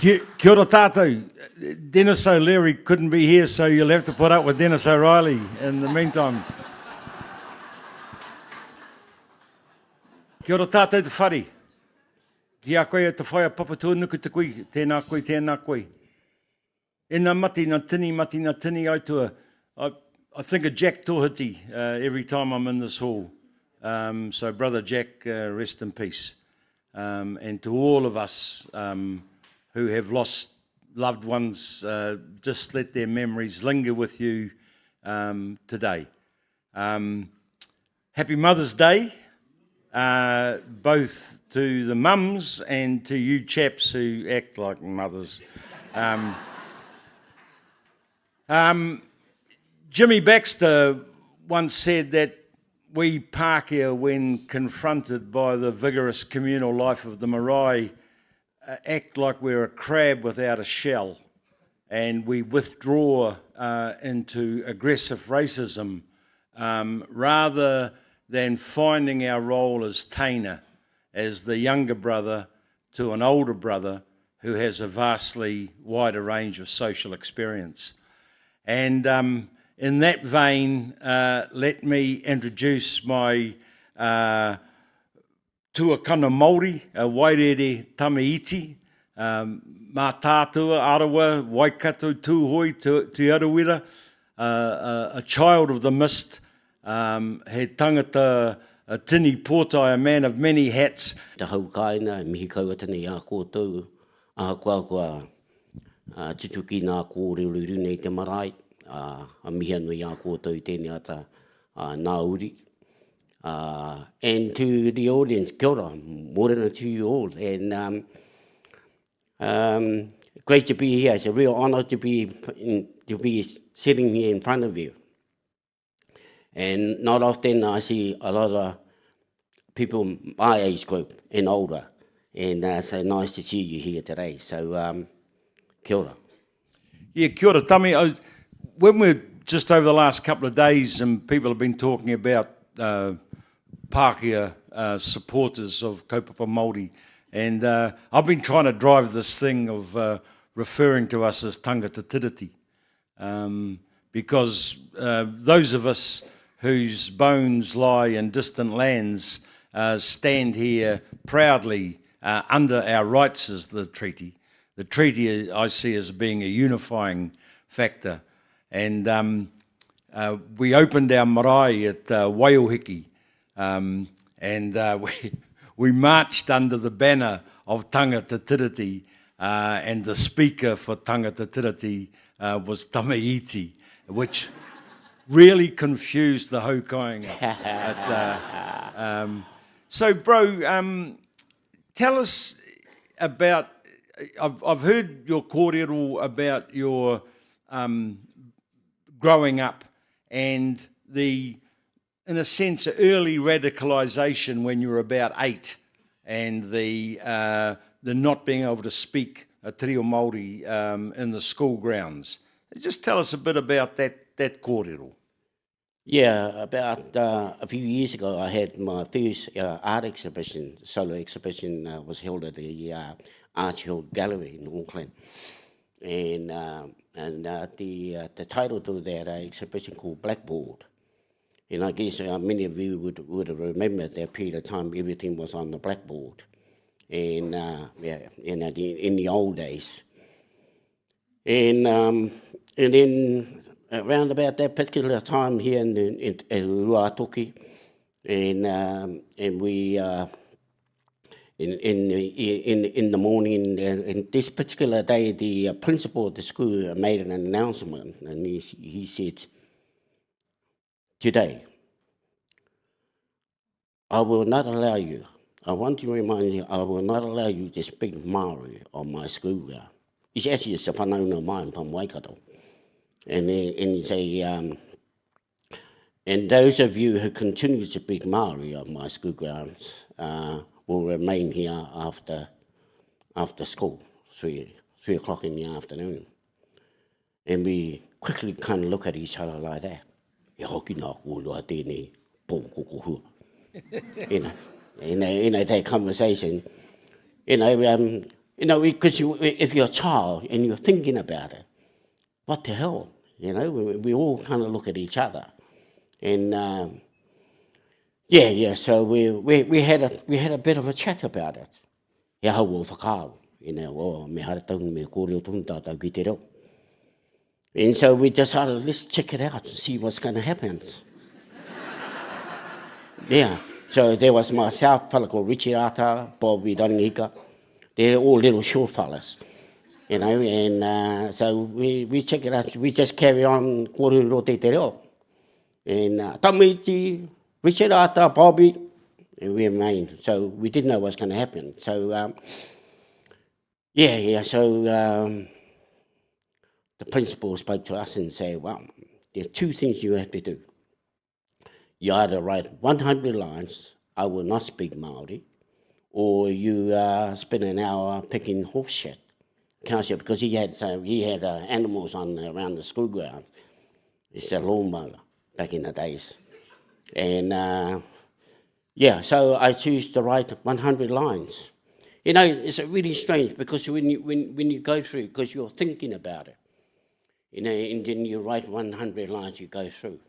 Kia ora tātou. Denis O'Reilly couldn't be here, so you'll have to put up with Denis O'Reilly in the meantime. Kia ora tātou te whare. Ki a koe te whaia papatū nuku te kui, tēnā koe, tēnā koe. E nā mati nā tini Aotearoa. I think of Jack Tūhoe every time I'm in this hall. So brother Jack, rest in peace. And to all of us who have lost loved ones, just let their memories linger with you today. Happy Mother's Day, both to the mums and to you chaps who act like mothers. Jimmy Baxter once said that we Pākehā, when confronted by the vigorous communal life of the marae, act like we're a crab without a shell, and we withdraw into aggressive racism rather than finding our role as Taina, as the younger brother to an older brother who has a vastly wider range of social experience. And in that vein, let me introduce my tuakana Māori, Wairere Tāme Iti, Ngā Tātoa, Arawa, Waikato, Tūhoe, Te Arawira, a child of the mist, he tangata tini pōtai, a man of many hats. Te haukaina, mihi kauatani a kōtou, a kua tituki nā kōrero nei te marae, a mihi anui a kōtou tēnei ata nā uri. And to the audience, kia ora, morena to you all. And great to be here. It's a real honour to be sitting here in front of you. And not often I see a lot of people my age group and older. And so nice to see you here today. So, kia ora. Yeah, kia ora, Tāme. When we're just over the last couple of days and people have been talking about Pākehā supporters of kaupapa Māori, and I've been trying to drive this thing of referring to us as tangata tiriti, because those of us whose bones lie in distant lands stand here proudly under our rights as the treaty. The treaty I see as being a unifying factor. And we opened our marae at Waiohiki, and we marched under the banner of Tangata Tiriti, and the speaker for Tangata Tiriti was Tāme Iti, which really confused the haukainga. So, bro, tell us about, I've heard your kōrero about your growing up and the, in a sense, early radicalisation when you were about 8, and the not being able to speak a te reo Māori in the school grounds. Just tell us a bit about that kōrero. Yeah, about a few years ago, I had my first art exhibition, solo exhibition, was held at the Arch Hill Gallery in Auckland. And the title to that exhibition called Blackboard. And I guess many of you would remember at that period of time, everything was on the blackboard. And in the old days. And then around about that particular time here in Ruatoki, and we in the morning, and this particular day, the principal of the school made an announcement, and he said, "Today, I will not allow you. I want to remind you, I will not allow you to speak Māori on my school ground." It's actually a whanauna of mine from Waikato, and he say, and those of you who continue to speak Māori on my school grounds will remain here after school, 3 o'clock in the afternoon. And we quickly kind of look at each other like that. You know, in that conversation, you know, You know, because if you're a child and you're thinking about it, what the hell? You know, we all kind of look at each other. And so we had a bit of a chat about it. Ia hau o whakao, you know, o me hara taunga me kōreo tonu tātou ki te reo. And so we decided, let's check it out and see what's going to happen. Yeah, so there was myself, a fella called Richie Rata, Bobby Doningika. They're all little short fellas, you know, and so we check it out. We just carry on kōrero te reo. And Tāme Iti, Richie Rata, Bobby, and we remained. So we didn't know what's going to happen. So, so the principal spoke to us and said, well, there are two things you have to do. You either write 100 lines, I will not speak Māori, or you spend an hour picking horse shit. Because he had animals around the school ground. It's a lawnmower back in the days. And so I choose to write 100 lines. You know, it's really strange because when you go through, because you're thinking about it, you know, and then you write 100 lines, you go through.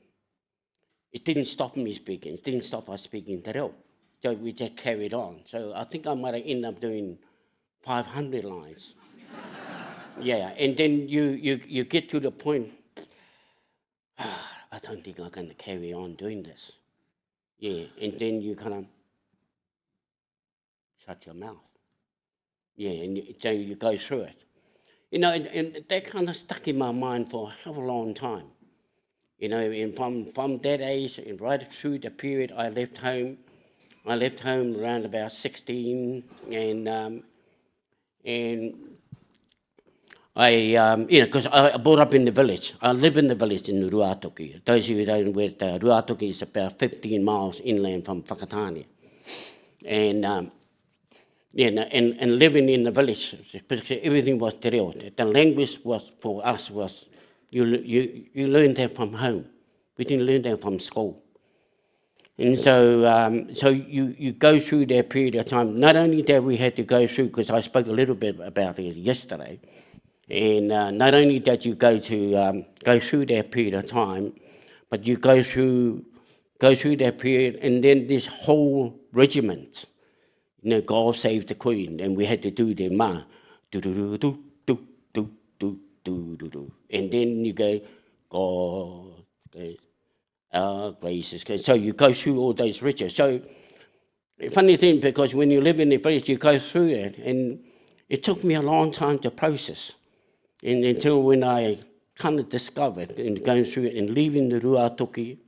It didn't stop me speaking. It didn't stop us speaking te reo. So we just carried on. So I think I might have ended up doing 500 lines. Yeah, and then you get to the point, I don't think I'm going to carry on doing this. Yeah, and then you kind of shut your mouth. Yeah, and so you go through it. You know, and that kind of stuck in my mind for a hell of a long time. You know, and from that age and right through the period I left home around about 16, and I, you know, because I brought up in the village. I live in the village in Ruatoki. Those of you who don't know where Ruatoki is, about 15 miles inland from Whakatane. And and living in the village, because everything was te reo. The language was, for us, was you learned that from home. We didn't learn that from school. And so you go through that period of time. Not only that we had to go through, because I spoke a little bit about it yesterday, and not only that you go through that period of time, but you go through that period, and then this whole regiment, you know, God Save the Queen, and we had to do the ma, do do do do do do do do do do, and then you go, God, our gracious. So you go through all those rituals. So funny thing, because when you live in the village, you go through it, and it took me a long time to process, and until when I kind of discovered and going through it and leaving the Ruatoki.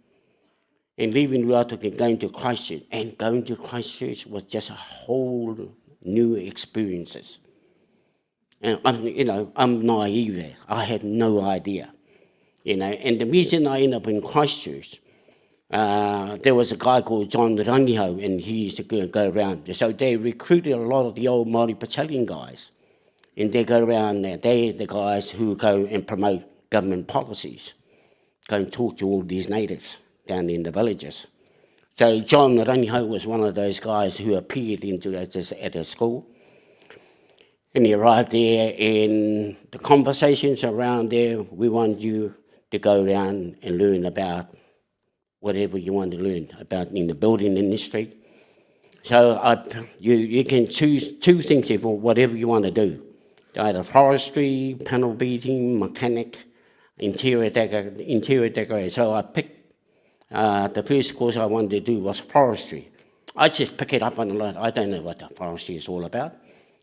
And leaving Ruatoki and going to Christchurch. And going to Christchurch was just a whole new experiences. And I'm naive there. I had no idea. You know, and the reason I ended up in Christchurch, there was a guy called John Rangiho, and he used to go around. So they recruited a lot of the old Māori battalion guys. And they go around there. They're the guys who go and promote government policies. Go and talk to all these natives down in the villages. So John Rangiho was one of those guys who appeared at a school. And he arrived there, and the conversations around there, we want you to go around and learn about whatever you want to learn about in the building industry. So you can choose two things for whatever you want to do. Either forestry, panel beating, mechanic, interior decorator. So I picked the first course I wanted to do was forestry. I just pick it up on the lot. I don't know what the forestry is all about.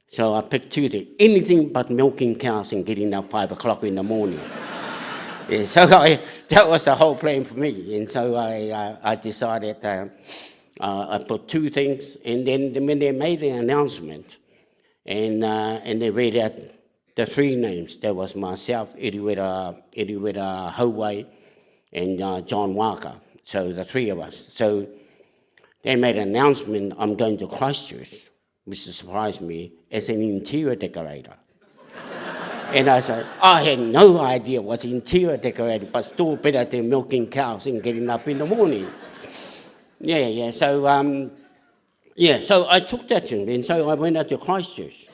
So I picked anything but milking cows and getting up 5 o'clock in the morning. Yeah, so that was the whole plan for me. And so I decided I put two things. And then when they made an announcement, and they read out the three names, there was myself, Iriwera Hawaii, and John Waka. So the three of us. So they made an announcement, I'm going to Christchurch, which surprised me, as an interior decorator. And I said, I had no idea what interior decorator, but still better than milking cows and getting up in the morning. So I took that to me, and so I went out to Christchurch.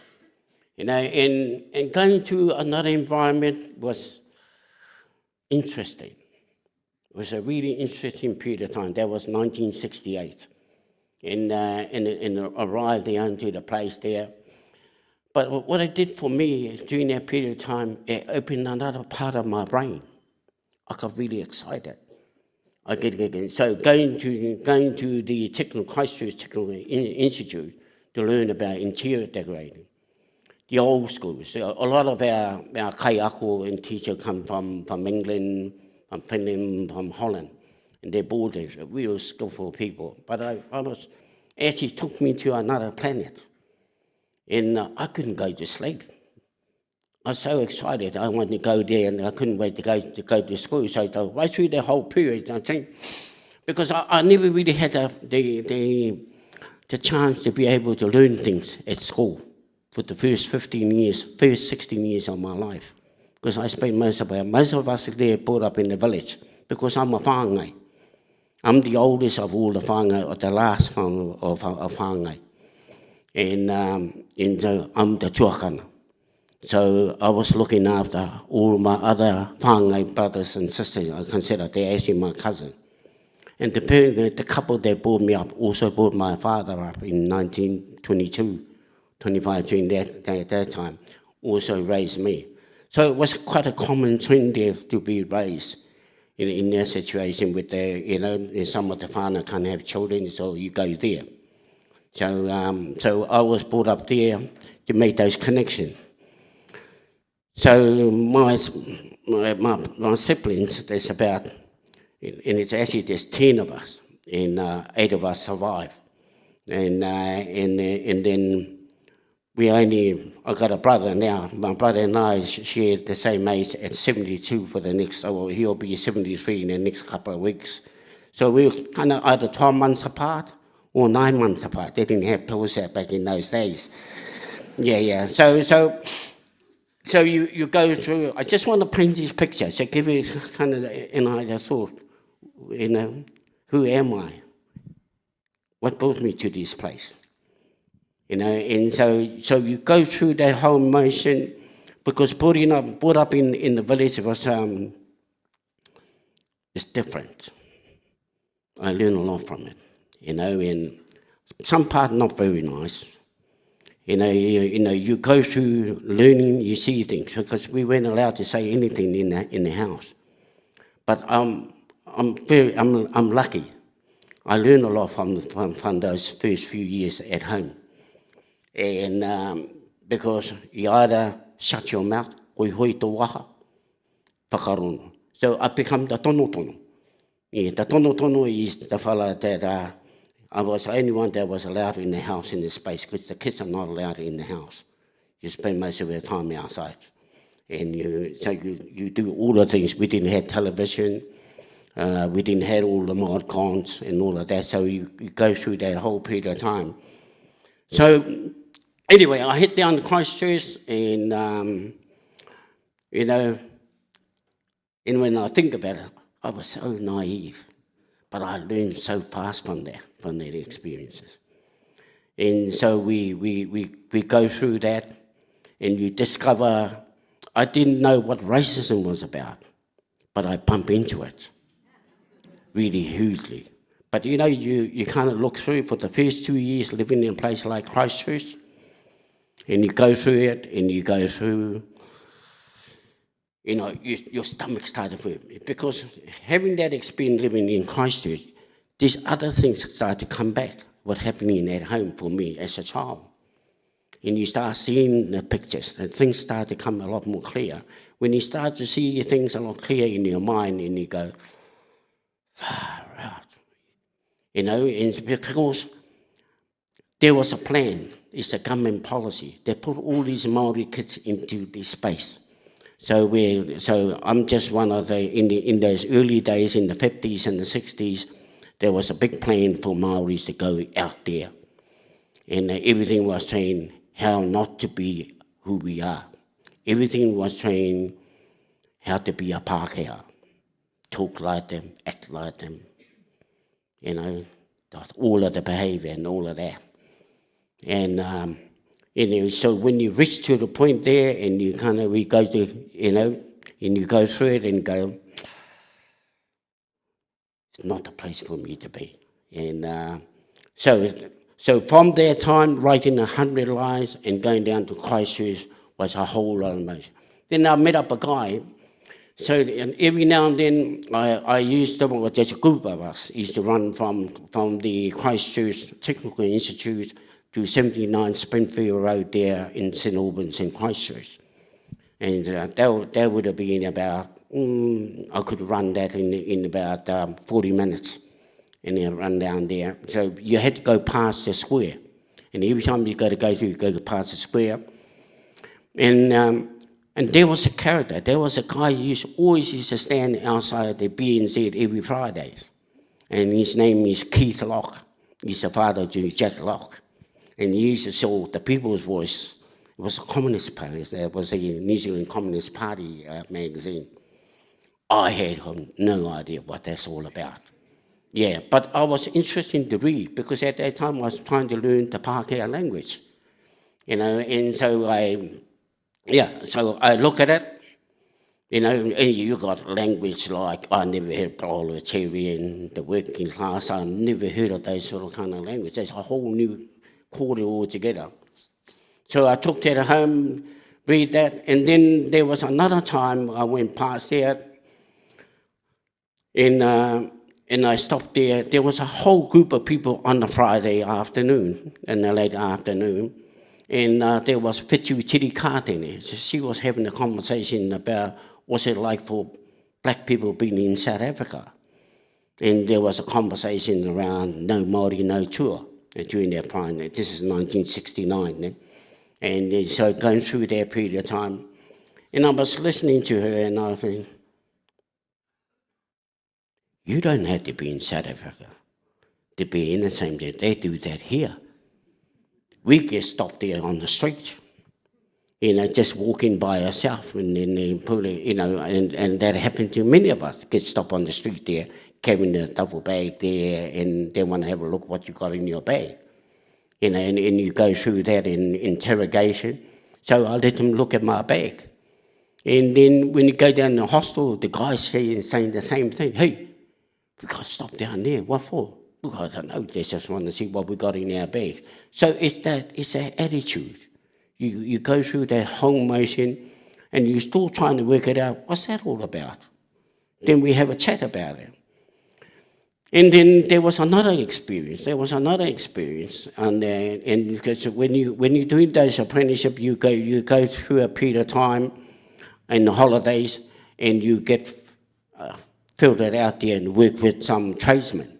You know, and going to another environment was interesting. It was a really interesting period of time. That was 1968. And arrived there into the place there. But what it did for me during that period of time, it opened another part of my brain. I got really excited. So going to the Christchurch Technical Institute to learn about interior decorating. The old schools. So a lot of our kai ako and teachers come from England, from Finland, from Holland, and they're boarders, real skillful people. But I was actually took me to another planet, and I couldn't go to sleep. I was so excited. I wanted to go there, and I couldn't wait to go to school. So right through the whole period, I think, because I never really had the chance to be able to learn things at school. For the first 16 years of my life. Because I spent most of us there brought up in the village, because I'm a whāngai. I'm the oldest of all the whāngai, or the last of whāngai. And so I'm the tuakana. So I was looking after all my other whāngai brothers and sisters. I consider they're actually my cousin. And the couple that brought me up also brought my father up in 1922. 25 during that time, also raised me. So it was quite a common trend there to be raised in that situation with some of the whānau can't have children, so you go there. So I was brought up there to make those connections. So my siblings, there's about, and it's actually there's 10 of us, and 8 of us survived. And then I got a brother now. My brother and I share the same age at 72 for the next, he'll be 73 in the next couple of weeks. So we were kind of either 12 months apart or 9 months apart. They didn't have pills back in those days. Yeah. So you go through, I just want to paint this picture, so give you kind of an idea thought, who am I? What brought me to this place? And so you go through that whole motion, because brought up in the village was it's different. I learned a lot from it, and some part not very nice. You go through learning, you see things, because we weren't allowed to say anything in the house. But I'm lucky. I learned a lot from those first few years at home. And because you either shut your mouth, hoi tō waha, whakarono. So I become the tono. Yeah, the tono is the fella that I was the only one that was allowed in the house in the space, because the kids are not allowed in the house. You spend most of your time outside. And you do all the things. We didn't have television. We didn't have all the mod cons and all of that. So you go through that whole period of time. So anyway, I hit down to Christchurch, and and when I think about it, I was so naive, but I learned so fast from their experiences. And so we go through that, and you discover, I didn't know what racism was about, but I bump into it really hugely. But you kind of look through for the first 2 years living in a place like Christchurch, and you go through it, and you go through, your stomach started to hurt. Because having that experience living in Christchurch, these other things start to come back, what happening at home for me as a child. And you start seeing the pictures, and things start to come a lot more clear. When you start to see things a lot clearer in your mind, and you go, far out. And because there was a plan, it's a government policy. They put all these Māori kids into this space. So I'm just one of in those early days, in the 50s and the 60s, there was a big plan for Māoris to go out there. And everything was trained how not to be who we are. Everything was trained how to be a Pākehā. Talk like them, act like them. All of the behaviour and all of that. And, So when you reach to the point there and you we go to, and you go through it and go, it's not the place for me to be. And so from that time, writing 100 lines and going down to Christchurch was a whole lot of motion. Then I met up a guy. So and every now and then, I used to, well, there's a group of us, used to run from the Christchurch Technical Institute to 79 Springfield Road there in St Albans in Christchurch. And that would have been about, I could run that in about 40 minutes and then run down there. So you had to go past the square. And every time you go through, you go past the square. And there was a character. There was a guy who always used to stand outside the BNZ every Fridays. And his name is Keith Locke. He's the father to Jack Locke. And he used to sell the People's Voice. It was a communist party. It was a New Zealand Communist Party magazine. I had no idea what that's all about. Yeah, but I was interested to read because at that time I was trying to learn the Pākehā language. And so I look at it, and you got language like, I never heard of proletarian, the working class, I never heard of those sort of kind of language. There's a whole new quarter altogether. So I took that home, read that, and then there was another time I went past there, and I stopped there. There was a whole group of people on the Friday afternoon, in the late afternoon, and there was Whitu Tiri Kātene. So she was having a conversation about what's it like for black people being in South Africa. And there was a conversation around no Māori, no tour during that time. This is 1969 then. And so going through that period of time, and I was listening to her and I was, you don't have to be in South Africa to be in the same day. They do that here. We get stopped there on the street, just walking by ourselves, and then they put it, and that happened to many of us. Get stopped on the street there, carrying a duffel bag there, and they want to have a look what you got in your bag. And you go through that in interrogation. So I let them look at my bag. And then when you go down to the hostel, the guy's saying the same thing. Hey, we got to stop down there. What for? Because I don't know, they just want to see what we got in our bag. So it's that attitude. You go through that whole motion and you're still trying to work it out. What's that all about? Then we have a chat about it. And then there was another experience. And because when you're doing those apprenticeship, you go through a period of time in the holidays, and you get filtered out there and work with some tradesmen.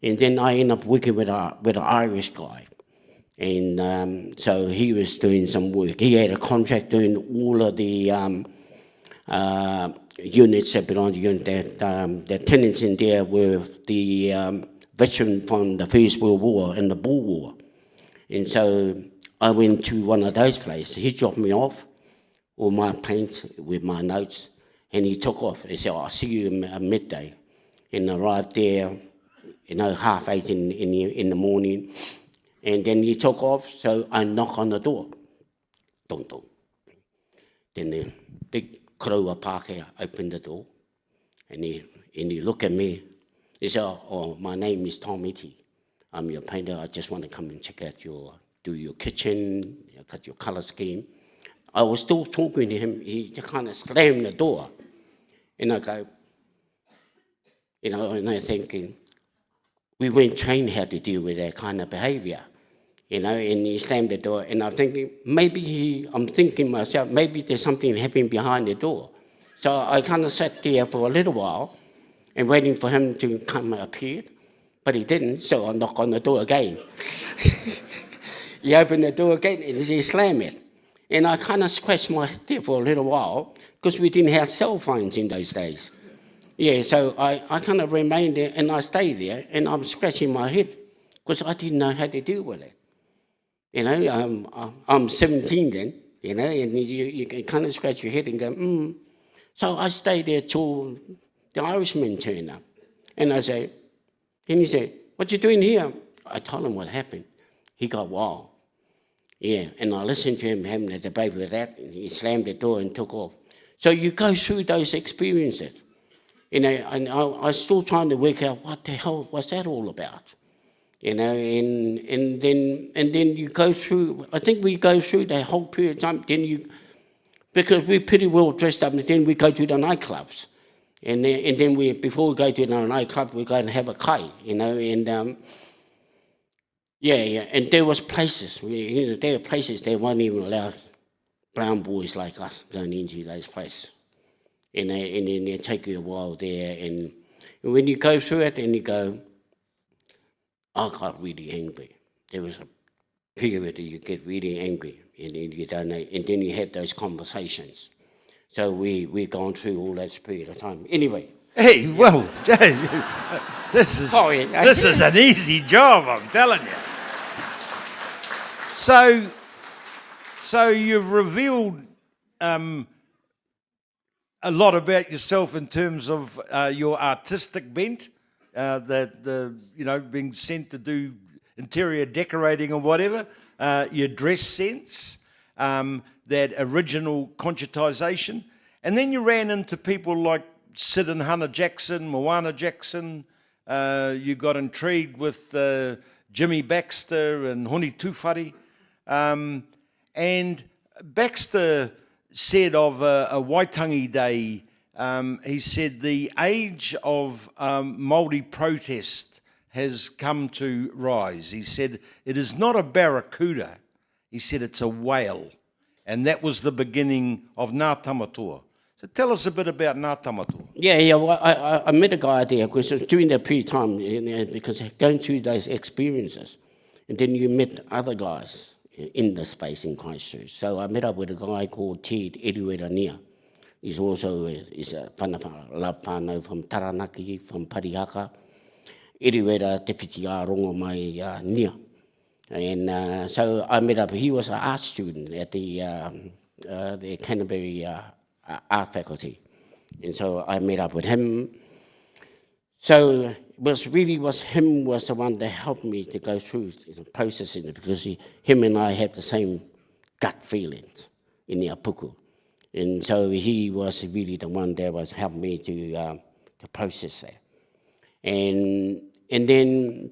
And then I end up working with an Irish guy, and so he was doing some work. He had a contract doing all of the units that belong to unit the tenants in there were the veteran from the First World War and the Boer War. And so I went to one of those places. He dropped me off, all my paint with my notes, and he took off. He said, I'll see you at midday. And I arrived there, 8:30 in the morning. And then he took off, so I knock on the door. Dong, dong. Then the big Karaua Pākehā opened the door, and he looked at me. He said, oh, my name is Tāme Iti. I'm your painter. I just want to come and check out do your kitchen, cut your colour scheme. I was still talking to him. He just kind of slammed the door. And I go, and I'm thinking, we weren't trained how to deal with that kind of behaviour. And he slammed the door, and I'm thinking, I'm thinking myself, maybe there's something happening behind the door. So I kind of sat there for a little while and waiting for him to come appear, but he didn't, so I knocked on the door again. He opened the door again and he slammed it. And I kind of scratched my head there for a little while because we didn't have cell phones in those days. Yeah, so I kind of remained there and I stayed there and I'm scratching my head because I didn't know how to deal with it. I'm 17 then, and you can kind of scratch your head and go, So I stayed there till the Irishman turned up. And he said, what you doing here? I told him what happened. He got wild. Yeah, and I listened to him having a debate with that, and he slammed the door and took off. So you go through those experiences, and I was still trying to work out what the hell was that all about, and then you go through. I think we go through the whole period of time. Then because we're pretty well dressed up, and then we go to the nightclubs, and then before we go to the nightclub, we go and have a kai, and. Yeah, and there was places, there were places they weren't even allowed brown boys like us going into those places. And then they take you a while there, and when you go through it, and you go, I got really angry. There was a period that you get really angry, and then you don't know, and then you have those conversations. So we've gone through all that period of time. Anyway. Hey, well, this is an easy job, I'm telling you. So you've revealed a lot about yourself in terms of your artistic bent, being sent to do interior decorating or whatever, your dress sense, that original conscientisation, and then you ran into people like Sid and Hannah Jackson, Moana Jackson. You got intrigued with Jimmy Baxter and Honi Tūwhare. And Baxter said of a Waitangi Day, he said the age of Māori protest has come to rise. He said it is not a barracuda, he said it's a whale. And that was the beginning of Ngā Tamatoa. So tell us a bit about Ngā Tamatoa. Yeah, well, I met a guy there, because it was during that period of time, because going through those experiences, and then you met other guys in the space in Christchurch. So I met up with a guy called Ted Iriwera. He's also a love whānau from Taranaki, from Parihaka. Iriwera te whiti ārongo mai nia. And so I met up, he was an art student at the Canterbury art faculty. And so I met up with him. So him was the one that helped me to go through the process in it, because him and I had the same gut feelings in the apuku. And so he was really the one that was helping me to process that. And then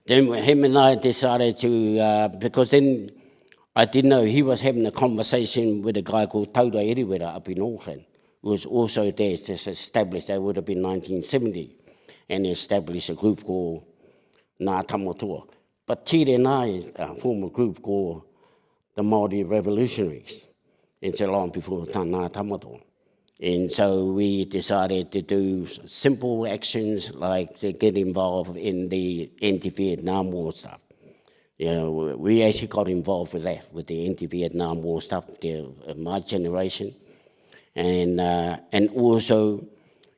him and I decided to, because then I didn't know, he was having a conversation with a guy called Taura Iriwera up in Auckland, who was also there, just established, that would have been 1970, and established a group called Ngā Tamatoa. But Tere and I formed a group called the Māori Revolutionaries, and so long before Ngā Tamatoa. And so we decided to do simple actions, like to get involved in the anti-Vietnam War stuff. We actually got involved with that, with the anti-Vietnam War stuff, my generation. And also,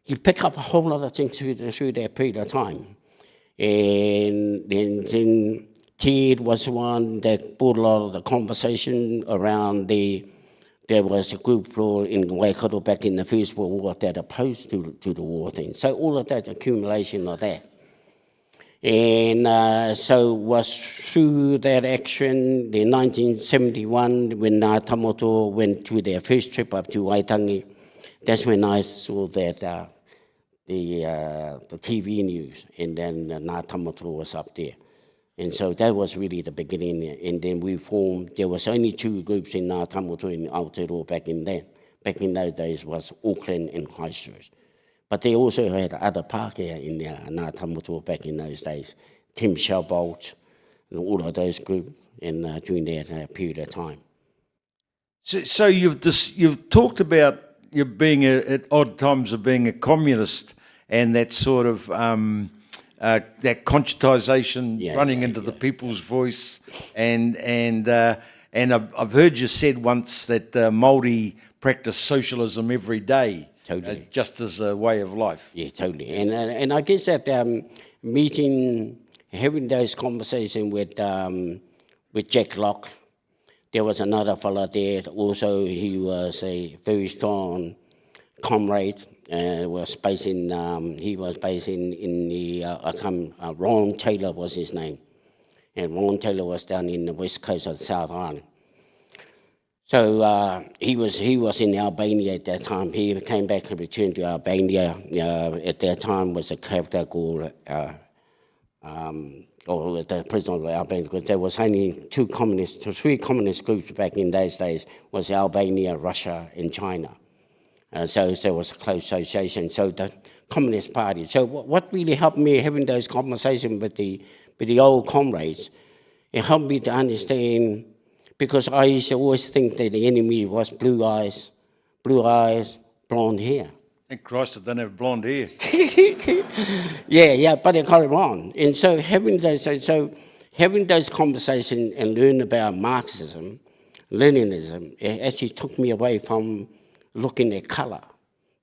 you pick up a whole lot of things through that period of time. And then Ted was the one that brought a lot of the conversation around there was a group in Waikato back in the First World War that opposed to the war thing. So all of that accumulation of that. And so it was through that action, in 1971, when Ngā Tamatoa went to their first trip up to Waitangi, that's when I saw that the TV news, and then Ngā Tamatoa was up there. And so that was really the beginning, and then we formed, there was only two groups in Ngā Tamatoa in Aotearoa back in then. Back in those days was Auckland and Christchurch. But they also had other Pākehā in there, Ngā Tamatoa back in those days, Tim Shelbolt, and all of those groups during that period of time. So you've talked about you being at odd times of being a communist, and that sort of that conscientisation running into the people's voice, and I've heard you said once that Māori practice socialism every day. Totally. Just as a way of life. Yeah, totally. And I guess that meeting, having those conversations with Jack Locke, there was another fella there. Also, he was a very strong comrade. He was based in the Ron Taylor was his name. and Ron Taylor was down in the west coast of the South Island. So he was in Albania at that time. He came back and returned to Albania. At that time was a character called, or the president of Albania, because there was only three communist groups back in those days, was Albania, Russia, and China. So there was a close association. So the Communist Party. So what really helped me having those conversations with the old comrades, it helped me to understand, because I used to always think that the enemy was blue eyes, blonde hair. Thank Christ I don't have blonde hair. yeah, but it got it wrong. And so having those conversations and learn about Marxism, Leninism, it actually took me away from looking at colour,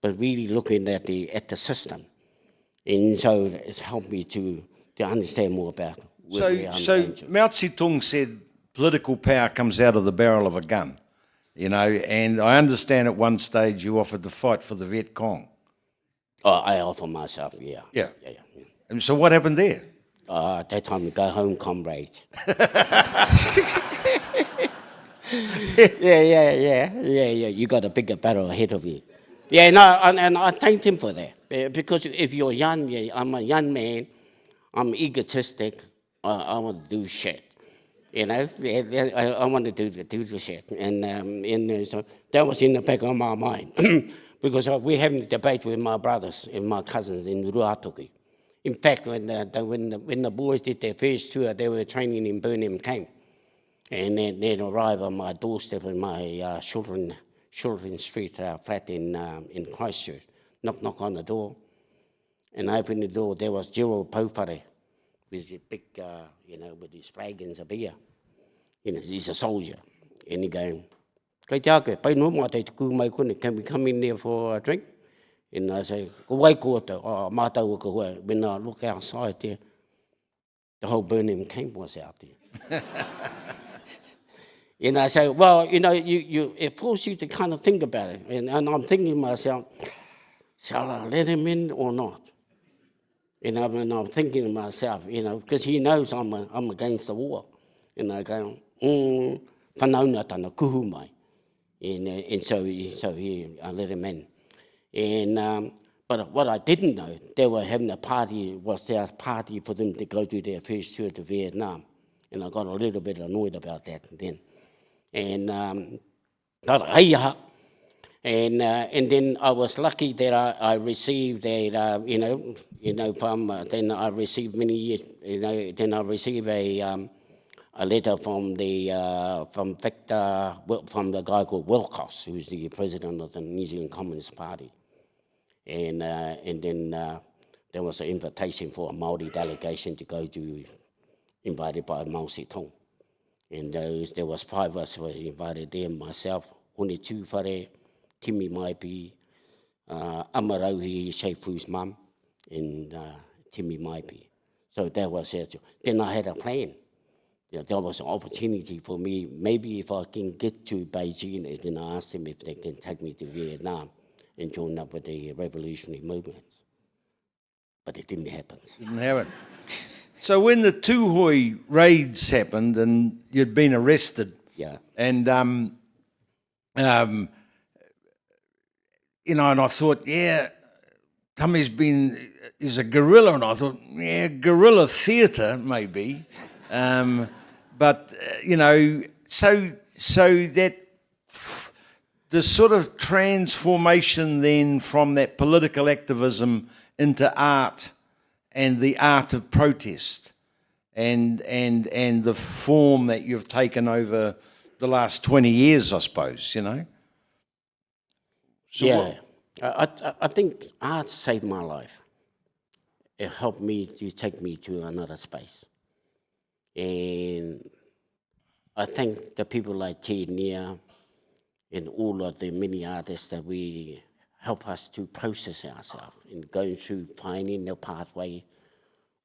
but really looking at the system. And so it's helped me to understand more about where So Mao Zedong said political power comes out of the barrel of a gun, you know, and I understand at one stage you offered to fight for the Viet Cong. Oh, I offer myself, yeah. Yeah. And so what happened there? At that time, we go home, comrades. Yeah. You got a bigger battle ahead of you. Yeah, no, and I thanked him for that. Because if you're young, I'm a young man, I'm egotistic, I want to do shit. You know, I want to do the shit. And so that was in the back of my mind. Because we're having a debate with my brothers and my cousins in Ruatoki. In fact, when the boys did their first tour, they were training in Burnham Camp. And they'd arrive on my doorstep in my Children Street flat in Christchurch. Knock on the door. And I opened the door, there was Gerald Pofare with his big, with his flagons of beer. You know, he's a soldier. And he going, can we come in there for a drink? And I say, when I look outside there, the whole Burnham camp was out there. And I say, well, it forces you to kind of think about it. And I'm thinking to myself, shall I let him in or not? And I'm thinking to myself, because he knows I'm against the war. And I go, whanauna tana kuhu mai. And so I let him in. And but what I didn't know, they were having a party, was their party for them to go to their first tour to Vietnam. And I got a little bit annoyed about that then. And and then I was lucky that I received a, then I received many years, then I received a letter from the guy called Wilcox, who's the president of the New Zealand Communist Party. And then there was an invitation for a Māori delegation to go to, invited by Mao Zedong. And there was 5 of us were invited there, myself, Hone Tūwhare, Timi Maipi, Amarauhi, Sheifu's mum, and Timi Maipi. So that was it. Then I had a plan. There was an opportunity for me, maybe if I can get to Beijing, then I asked them if they can take me to Vietnam and join up with the revolutionary movements. But it didn't happen. Didn't happen. So when the Tūhoe raids happened and you'd been arrested, and and I thought, Tāme's is a guerrilla, and I thought, guerrilla theatre maybe, but so that the sort of transformation then from that political activism into art and the art of protest and the form that you've taken over the last 20 years, I suppose, So I think art saved my life. It helped me to take me to another space. And I thank the people like Te Nia and all of the many artists that we help us to process ourselves and going through finding the pathway.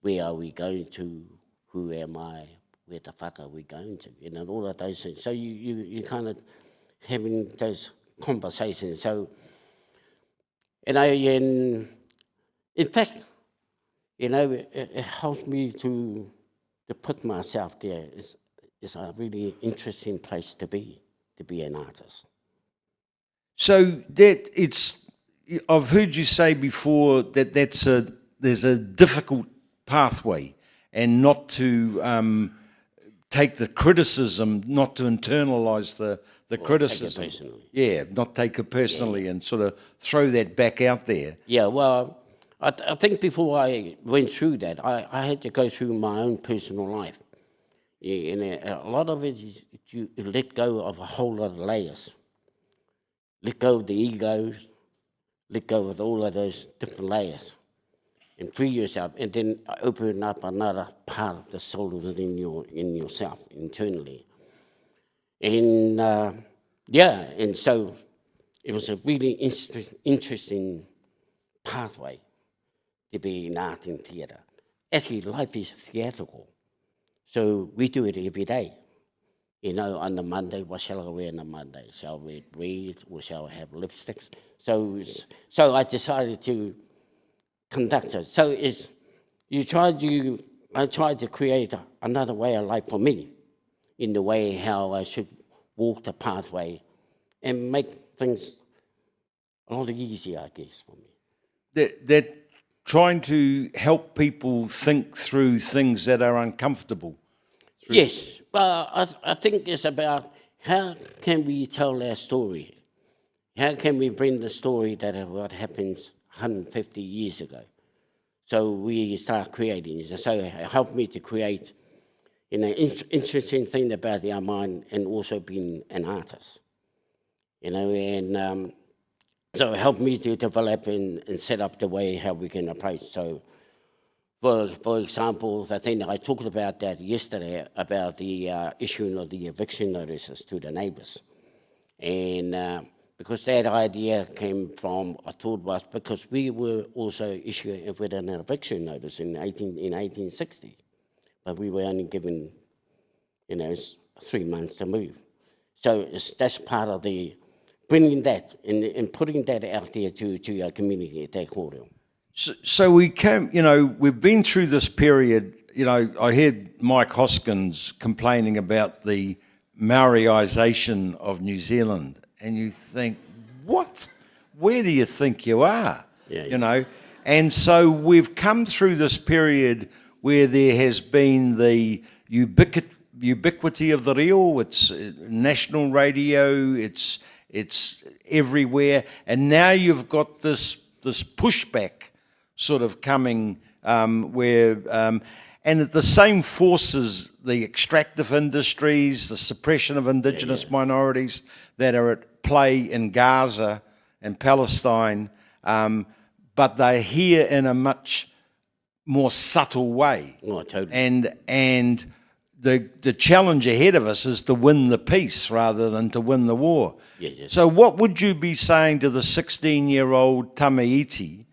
Where are we going to? Who am I? Where the fuck are we going to? All of those things. So you kind of having those conversations. So, in fact, it helped me to to put myself there is a really interesting place to be an artist. So I've heard you say before that there's a difficult pathway, and not to take the criticism, not to internalise the criticism. Take it personally. Yeah, not take it personally, and sort of throw that back out there. Yeah, well, I think before I went through that, I had to go through my own personal life. Yeah, and a lot of it is you let go of a whole lot of layers. Let go of the egos, let go of all of those different layers, and free yourself, and then open up another part of the soul within yourself, internally. And and so it was a really interesting pathway to be in art and theatre. Actually, life is theatrical, so we do it every day. You know, on the Monday, what shall I wear on the Monday? Shall I wear red or shall I have lipsticks? So I decided to conduct it. So I tried to create another way of life for me, in the way how I should walk the pathway and make things a lot easier, I guess, for me. That trying to help people think through things that are uncomfortable. Yes, but I think it's about how can we tell our story? How can we bring the story that of what happens 150 years ago? So we start creating. So it helped me to create interesting thing about our mind, and also being an artist. And so it helped me to develop and set up the way how we can approach. So for example, the thing that I talked about that yesterday, about the issuing of the eviction notices to the neighbours. And because that idea came from, I thought was because we were also issued with an eviction notice in 1860, but we were only given, 3 months to move. So that's part of the bringing that and putting that out there to our community at Te Kōrero. So we've been through this period. I heard Mike Hoskins complaining about the Maoriisation of New Zealand, and you think, what? Where do you think you are? Yeah. And so we've come through this period where there has been the ubiquity of the reo. It's national radio. It's everywhere, and now you've got this pushback sort of coming and the same forces, the extractive industries, the suppression of indigenous minorities that are at play in Gaza and Palestine, but they're here in a much more subtle way. Oh, totally. And the challenge ahead of us is to win the peace rather than to win the war. Yes. So what would you be saying to the 16-year-old Tāme Iti,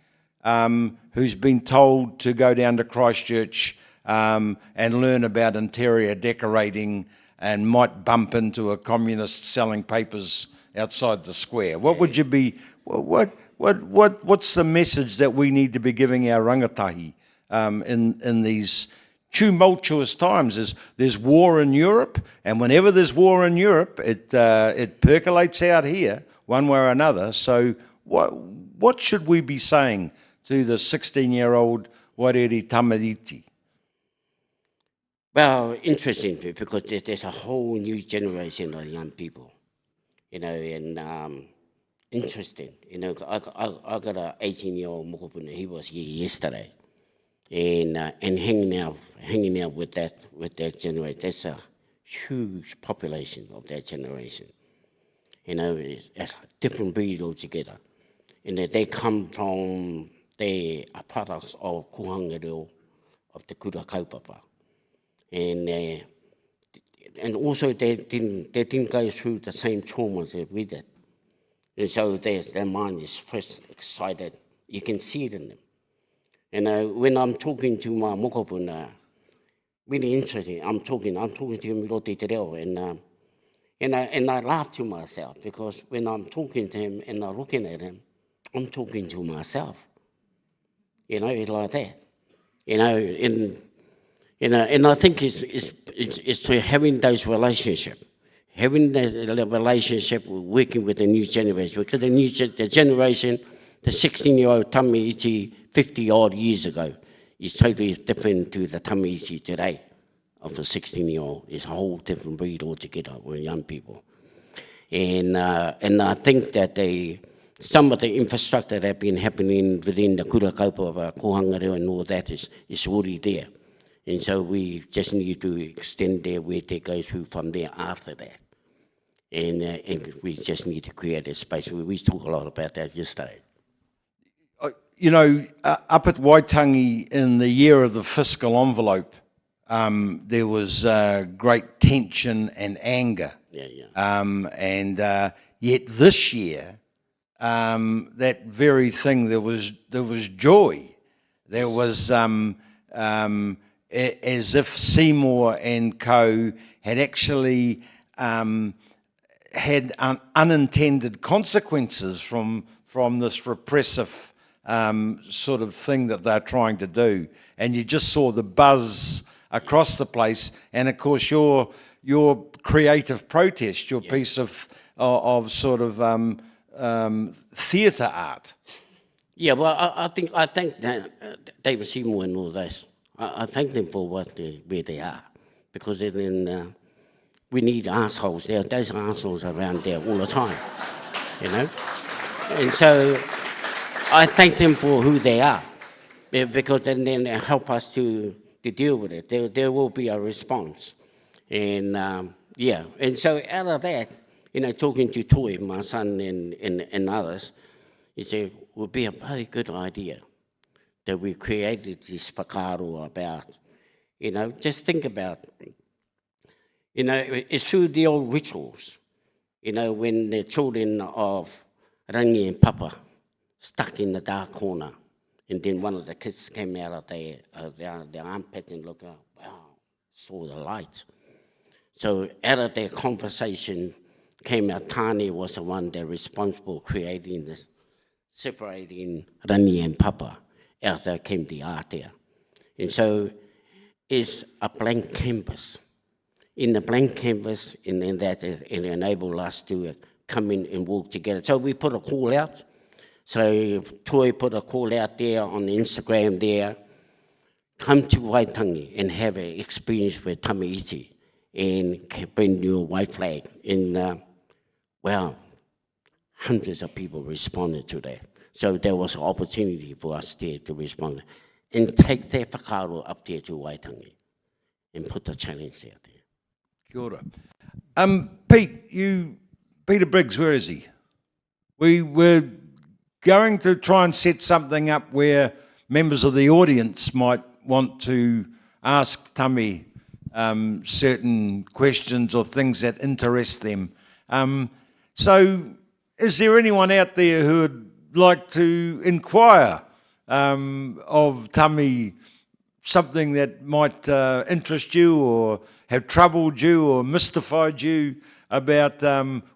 who's been told to go down to Christchurch and learn about interior decorating and might bump into a communist selling papers outside the square? What would you be? What's the message that we need to be giving our rangatahi in these tumultuous times? There's war in Europe, and whenever there's war in Europe, it percolates out here one way or another. So what should we be saying to the 16-year-old Wairere Tāme Iti? Well, interesting, because there's a whole new generation of young people, and interesting. I got an 18-year-old mokopuna. He was here yesterday, and hanging out with that generation. That's a huge population of that generation. It's a different breed altogether, and they come from. They are products of kuhanga of the kura kaupapa. And also they didn't go through the same traumas that we did. And so their mind is fresh, excited. You can see it in them. And when I'm talking to my mokopuna, really interesting, I'm talking to him roti te reo, and I laugh to myself, because when I'm talking to him and I'm looking at him, I'm talking to myself. It's like that. You know, and I think it's to having those relationships, having the relationship, working with the new generation, because the generation, the 16-year-old Tāme Iti 50-odd years ago is totally different to the Tāme Iti today of the 16-year-old. It's a whole different breed altogether with young people. And I think that some of the infrastructure that have been happening within the kurakaupa of our kohanga reo and all that is already there. And so we just need to extend there where they go through from there after that. And we just need to create a space. We talked a lot about that yesterday. You know, up at Waitangi in the year of the fiscal envelope, there was great tension and anger. Yeah. Yet this year, that very thing, there was joy. There was as if Seymour and co had actually had unintended consequences from this repressive sort of thing that they're trying to do. And you just saw the buzz across the place. And of course, your creative protest, your piece of sort of theatre art. Yeah, well, I think that David Seymour and all this. I thank them for where they are, because then we need assholes. There are those assholes around there all the time, you know. And so I thank them for who they are, because then they help us to deal with it. There will be a response, and and so out of that, you know, talking to Toi, my son, and others, he said, would be a very good idea that we created this whakaaro about, you know, just think about, you know, it's through the old rituals, you know, when the children of Rangi and Papa stuck in the dark corner, and then one of the kids came out of their armpit and looked up, wow, saw the light. So out of their conversation came out, Tāne was the one that responsible creating this, separating Rangi and Papa. Out there came the art there. And so it's a blank canvas. In the blank canvas, and then that it enabled us to come in and work together. So we put a call out. So Toi put a call out there on Instagram there. Come to Waitangi and have an experience with Tāme Iti and bring your white flag. And well, hundreds of people responded to that. So there was an opportunity for us there to respond and take that whakaaro up there to Waitangi and put the challenge out there. Kia ora. Peter Briggs, where is he? We were going to try and set something up where members of the audience might want to ask Tāme certain questions or things that interest them. So is there anyone out there who would like to inquire of Tāme something that might interest you or have troubled you or mystified you about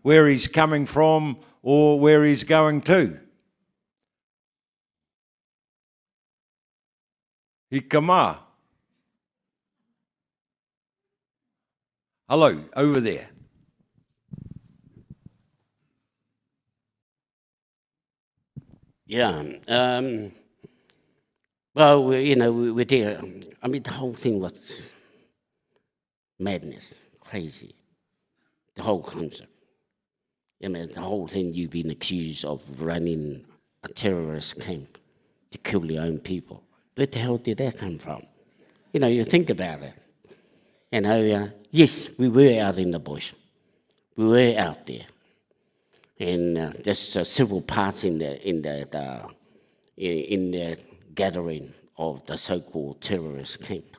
where he's coming from or where he's going to? Hikama. Hello, over there. Yeah. Well, we're there. I mean, the whole thing was madness, crazy. The whole concept. I mean, the whole thing, you've been accused of running a terrorist camp to kill your own people. Where the hell did that come from? You know, you think about it. You know, yes, we were out in the bush. We were out there. And there's several parts in the gathering of the so-called terrorist camp.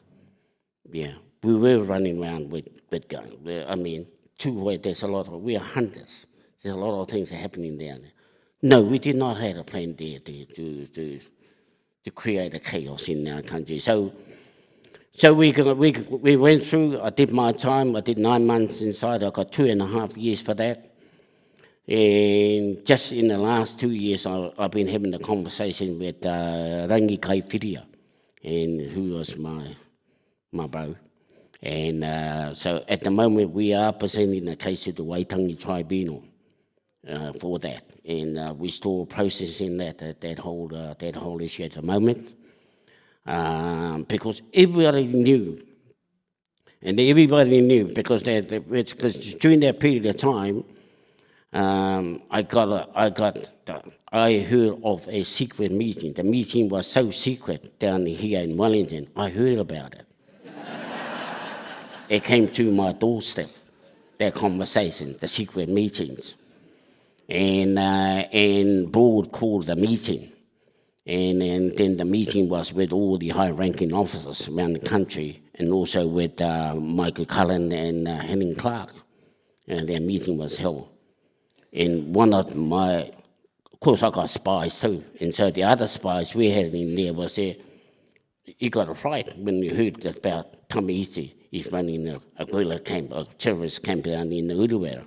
Yeah, we were running around with guns. I mean, there's a lot of, we are hunters. There's a lot of things happening there. No, we did not have a plan there to create a chaos in our country. So we went through. I did my time. I did 9 months inside. I got 2.5 years for that. And just in the last 2 years, I've been having a conversation with Rangi Kaiwhiria, and who was my my bro. And so at the moment we are presenting a case to the Waitangi Tribunal for that. And we're still processing that whole issue at the moment. Because everybody knew, because during that period of time, I heard of a secret meeting. The meeting was so secret down here in Wellington. I heard about it. It came to my doorstep, that conversation, the secret meetings. And Broad called the meeting. And then the meeting was with all the high-ranking officers around the country, and also with Michael Cullen and Henning Clark. And their meeting was held. And one of of course I got spies too, and so the other spies we had in there was there, you got a fright when you heard about Tāme Iti. He's running a guerrilla camp, a terrorist camp down in the Uruwera.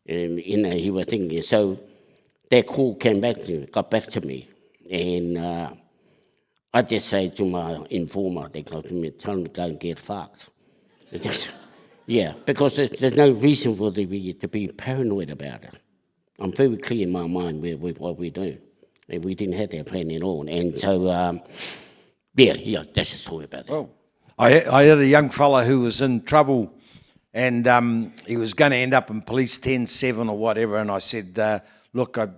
And he was thinking, so that call got back to me. And I just say to my informer, they go to me, tell them to go and get fucked. Yeah, because there's no reason for to be paranoid about it. I'm very clear in my mind with what we're doing. And we didn't have that plan at all. And so, yeah, that's a story about that. Well, I had a young fella who was in trouble, and he was going to end up in police 10-7 or whatever, and I said, look, I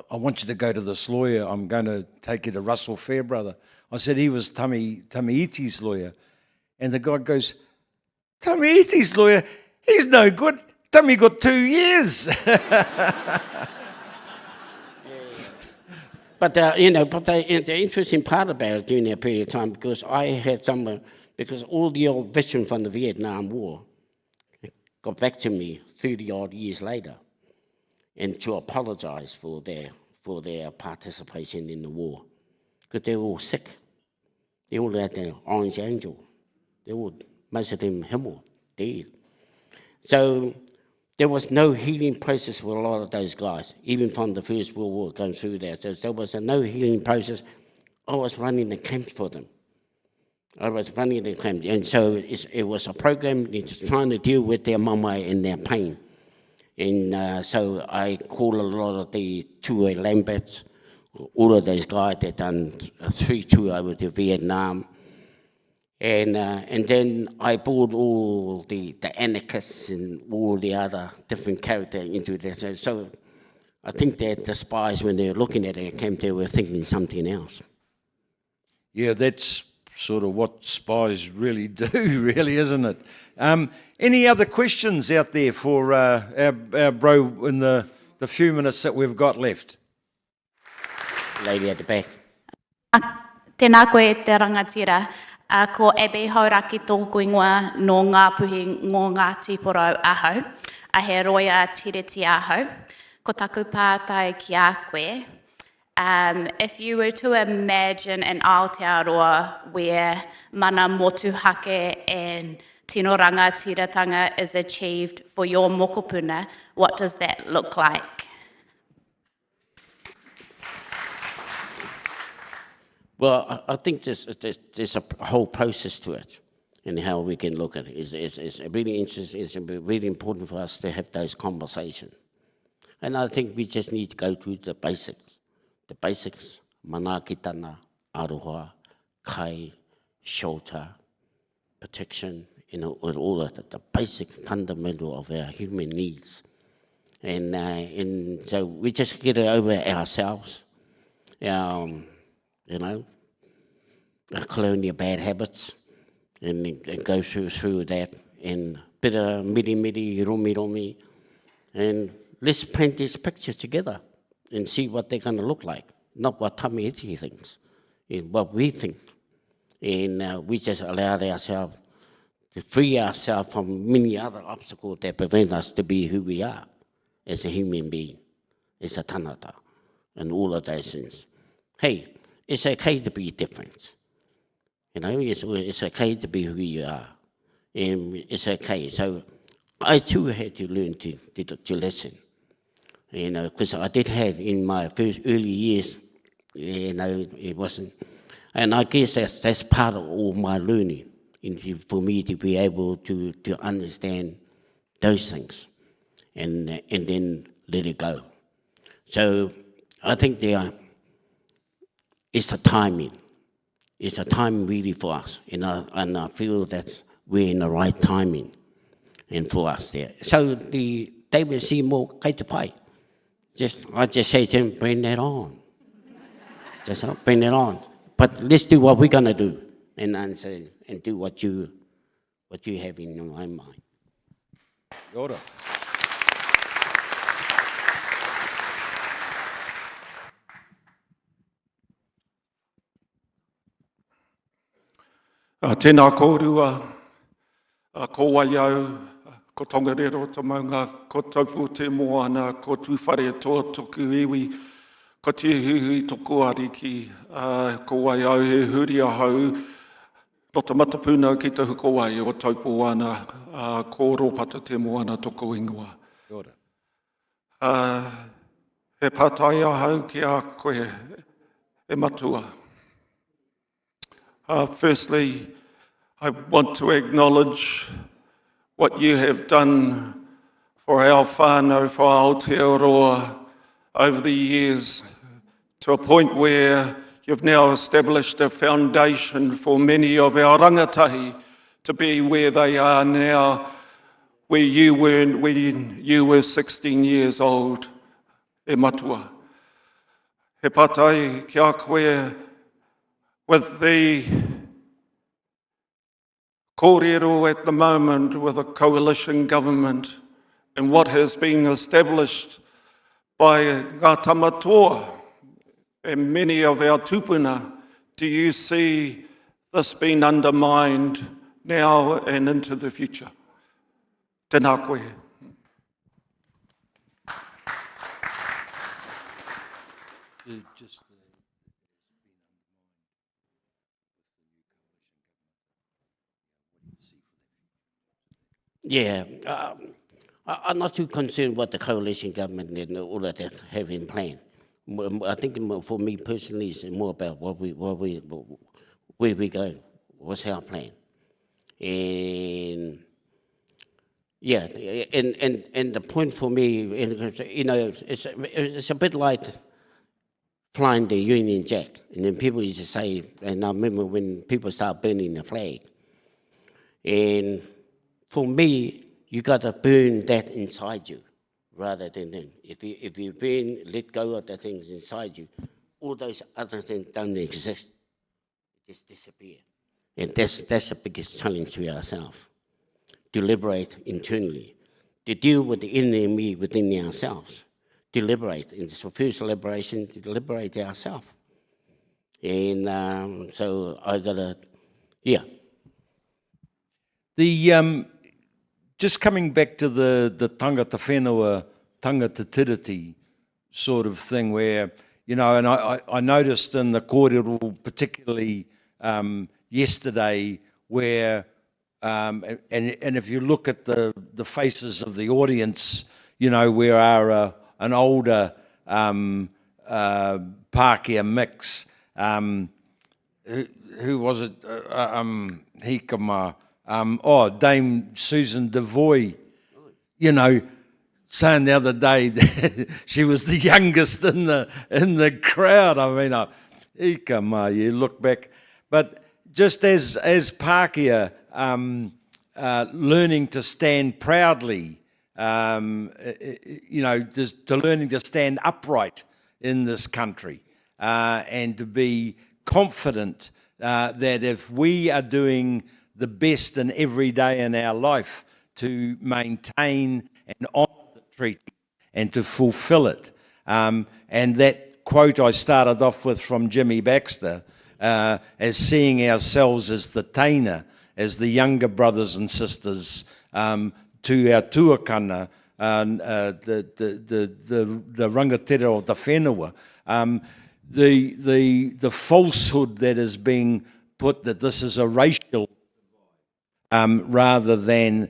want you to go to this lawyer. I'm going to take you to Russell Fairbrother. I said he was Tāme Iti's lawyer. And the guy goes, Tāme Iti's lawyer? He's no good. Tāme got 2 years. But the interesting part about it during that period of time, because I had because all the old veterans from the Vietnam War got back to me 30-odd years later, and to apologise for their participation in the war, because they were all sick. They all had the Orange Angel. Most of them dead. So there was no healing process for a lot of those guys, even from the First World War going through there. So there was no healing process. I was running the camp for them. And so it was a program trying to deal with their mama and their pain. And so I called a lot of the Tūhoe Lamberts, all of those guys that done 3 tours over to Vietnam. And then I brought all the anarchists and all the other different characters into this. So I think that the spies, when they were looking at it, they were thinking something else. Yeah, that's sort of what spies really do, really, isn't it? Any other questions out there for our bro in the few minutes that we've got left? Lady at the back. Tēnā koe te rangatira. Ko ebe hauraki tōku ingoa no ngā puhi ngō ngā tīporau ahau. A he roia tireti ahau. Ko taku pātai ki a koe. If you were to imagine an Aotearoa where mana motuhake and tino rangatiratanga is achieved for your mokopuna, what does that look like? Well, I think there's a whole process to it, and how we can look at it. It's really interesting. It's really important for us to have those conversations. And I think we just need to go through the basics. The basics, manakitana, aroha, kai, shelter, protection, with all of the basic fundamental of our human needs. And so we just get it over ourselves, our colonial bad habits, and go through that, and bit of miri, romi, and let's paint this picture together and see what they're going to look like, not what Tāme Iti thinks, what we think. And we just allowed ourselves to free ourselves from many other obstacles that prevent us to be who we are as a human being, as a tanata, and all of those things. Hey, it's okay to be different. It's okay to be who you are. And it's okay. So I too had to learn to listen. Because I did have in my first early years, it wasn't. And I guess that's part of all my learning for me to be able to understand those things and then let it go. So I think it's a timing. It's a time really for us, and I feel that we're in the right timing and for us there. So the David Seymour Kei Te Pai, I just say to him, bring that on. Just bring it on. But let's do what we're going to do and answer and do what you have in your own mind. Kia ora. Tēnā kōrua, ko waiau, ko tongarero te maunga, ko taupu te moana, ko tūwhare toa tuku iwi, ko te huhui toko ariki, ko waiau he huri ahau, no te matapuna ki te hukowai o taupu ana, ko rōpata te moana toko ingoa. Kia ora. He pātai ahau ki a koe, e matua. Firstly, I want to acknowledge what you have done for our whānau, for Aotearoa over the years, to a point where you've now established a foundation for many of our rangatahi to be where they are now, where you weren't when you were 16 years old, e matua. He pātai ki a koe, with the kōrero at the moment with a coalition government and what has been established by Ngā Tamatoa and many of our tupuna, do you see this being undermined now and into the future? Tēnā koe. Yeah, I'm not too concerned what the coalition government and all of that have in plan. I think for me personally, it's more about where we going, what's our plan, and yeah, and the point for me, you know, it's a bit like flying the Union Jack, and then people used to say, and I remember when people start burning the flag, and for me, you got to burn that inside you, rather than if you burn, let go of the things inside you, all those other things don't exist, just disappear. And that's the biggest challenge to ourselves, to liberate internally, to deal with the enemy within ourselves, to liberate. And it's the first liberation, to liberate ourselves. And so I gotta, yeah. Just coming back to the tangata whenua, tangata tiriti sort of thing where, you know, and I noticed in the kōrero, particularly yesterday, where, and if you look at the faces of the audience, you know, we are an older Pākehā mix. Who was it? Hikama. Dame Susan Devoy, you know, saying the other day that she was the youngest in the crowd. I mean, you look back, but just as Pākehā, learning to stand proudly, you know, just to learning to stand upright in this country, and to be confident that if we are doing the best in every day in our life to maintain and honour the treaty and to fulfil it. And that quote I started off with from Jimmy Baxter, as seeing ourselves as the taina, as the younger brothers and sisters to our tuakana, the rangatira of the whenua, the falsehood that is being put that this is a racial rather than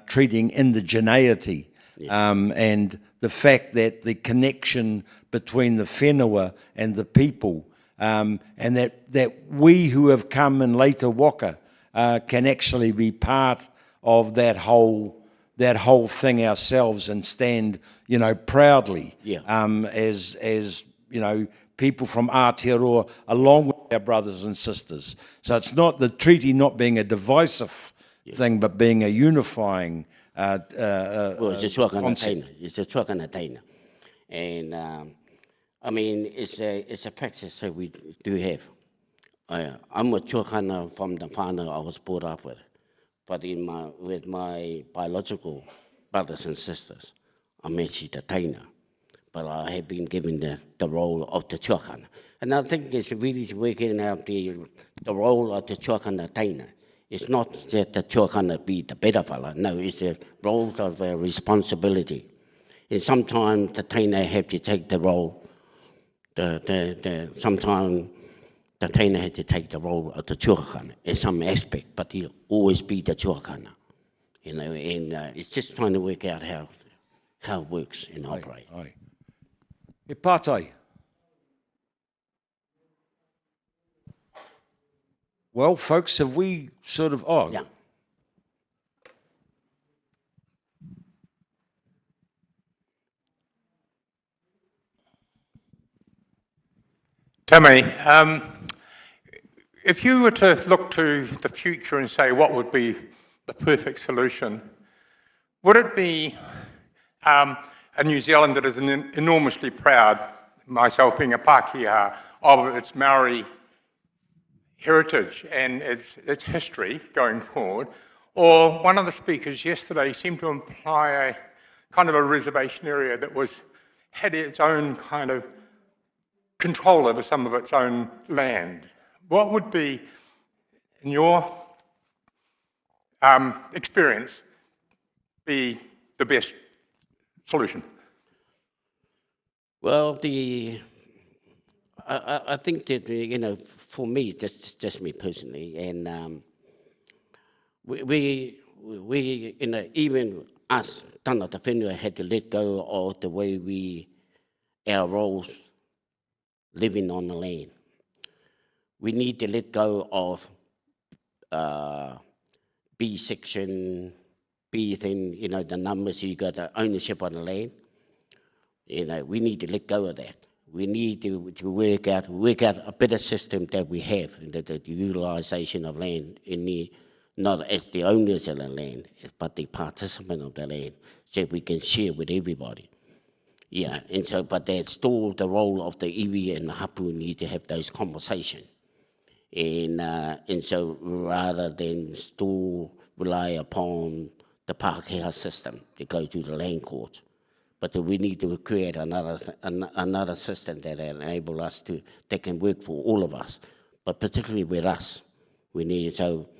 treating indigeneity, and the fact that the connection between the whenua and the people, and that we who have come in later waka can actually be part of that whole thing ourselves and stand, proudly as people from Aotearoa along with our brothers and sisters. So it's not the treaty not being a divisive thing, but being a unifying It's a tuakana concept. taina. It's a tuakana taina. And it's a practice that we do have. I'm a tuakana from the whānau I was brought up with. But with my biological brothers and sisters, I'm actually the taina. But I have been given the role of the tuakana. And I think it's really working out the role of the tuakana taina. It's not that the tuakana be the better fella. No, it's the role of responsibility. And sometimes the taina have to take the role. Sometimes the taina had to take the role of the tuakana in some aspect, but he'll always be the tuakana. And it's just trying to work out how it works and operates. Ai. E pātai. Well, folks, have we sort of... Oh, Yeah. Tāme, if you were to look to the future and say what would be the perfect solution, would it be a New Zealand that is enormously proud, myself being a Pākehā, of its Māori heritage and its history going forward? Or one of the speakers yesterday seemed to imply a kind of a reservation area that had its own kind of control over some of its own land. What would be, in your experience, be the best solution? Well, I think that, for me, just me personally, and we even us, Tāngata Whenua, had to let go of the way our roles living on the land. We need to let go of B section, B thing, the numbers, you got the ownership on the land. We need to let go of that. We need to work out a better system that we have, the utilisation of land not as the owners of the land, but the participant of the land, so we can share with everybody. Yeah, and so, but that's still the role of the iwi and the hapu need to have those conversations. And so rather than still rely upon the Pākehā system to go to the land court, but we need to create another system that enable us that can work for all of us, but particularly with us. We need, so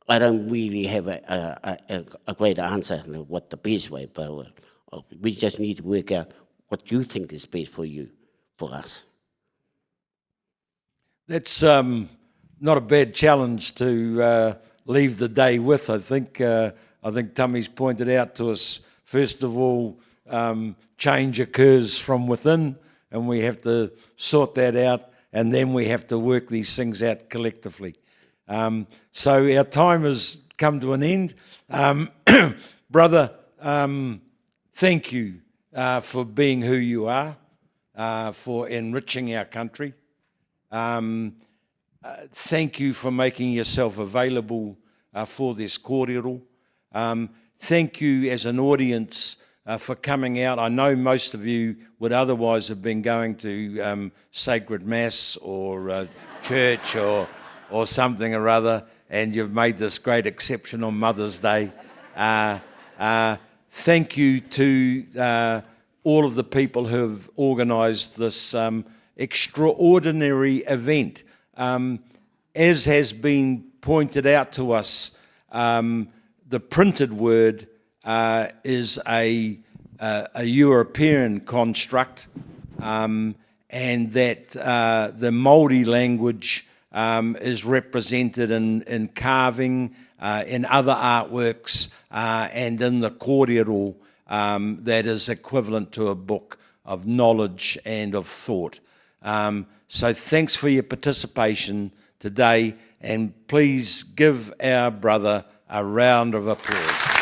I don't really have a great answer on what the best way, but we just need to work out what you think is best for you, for us. That's not a bad challenge to leave the day with. I think Tame's pointed out to us, first of all, change occurs from within, and we have to sort that out, and then we have to work these things out collectively. So our time has come to an end. Brother, thank you for being who you are, for enriching our country. Thank you for making yourself available for this kōrero. Thank you as an audience for coming out. I know most of you would otherwise have been going to sacred mass or church or something or other, and you've made this great exception on Mother's Day. Thank you to all of the people who have organised this extraordinary event. As has been pointed out to us, the printed word is a European construct, and that the Māori language is represented in carving, in other artworks, and in the kōrero that is equivalent to a book of knowledge and of thought. So thanks for your participation today, and please give our brother a round of applause.